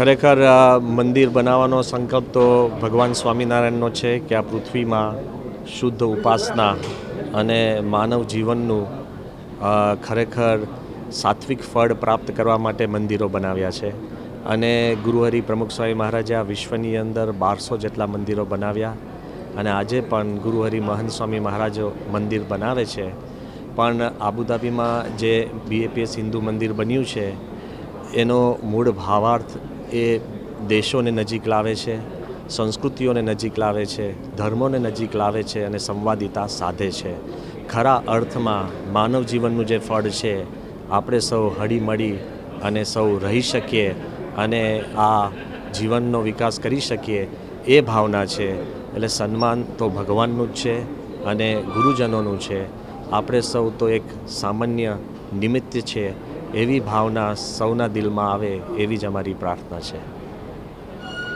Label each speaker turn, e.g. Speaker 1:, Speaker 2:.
Speaker 1: ખરેખર મંદિર બનાવવાનો સંકલ્પ તો ભગવાન સ્વામિનારાયણનો છે કે આ પૃથ્વીમાં શુદ્ધ ઉપાસના અને માનવ જીવનનું ખરેખર સાત્વિક ફળ પ્રાપ્ત કરવા માટે મંદિરો બનાવ્યા છે. અને ગુરુહરિ પ્રમુખ સ્વામી મહારાજે આ વિશ્વની અંદર 1200 જેટલા મંદિરો બનાવ્યા અને આજે પણ ગુરુહરિ મહંત સ્વામી મહારાજો મંદિર બનાવે છે. પણ આબુધાબીમાં જે BAPS હિન્દુ મંદિર બન્યું છે એનો મૂળ ભાવાર્થ એ દેશોને નજીક લાવે છે, સંસ્કૃતિઓને નજીક લાવે છે, ધર્મોને નજીક લાવે છે અને સંવાદિતા સાધે છે. ખરા અર્થમાં માનવ જીવનનું જે ફળ છે આપણે સૌ હળીમળી અને સૌ રહી શકીએ અને આ જીવનનો વિકાસ કરી શકીએ એ ભાવના છે. એટલે સન્માન તો ભગવાનનું જ છે અને ગુરુજનોનું છે. આપણે સૌ તો એક સામાન્ય નિમિત્ત છે. એવી ભાવના સૌના દિલમાં આવે એવી જ અમારી પ્રાર્થના છે.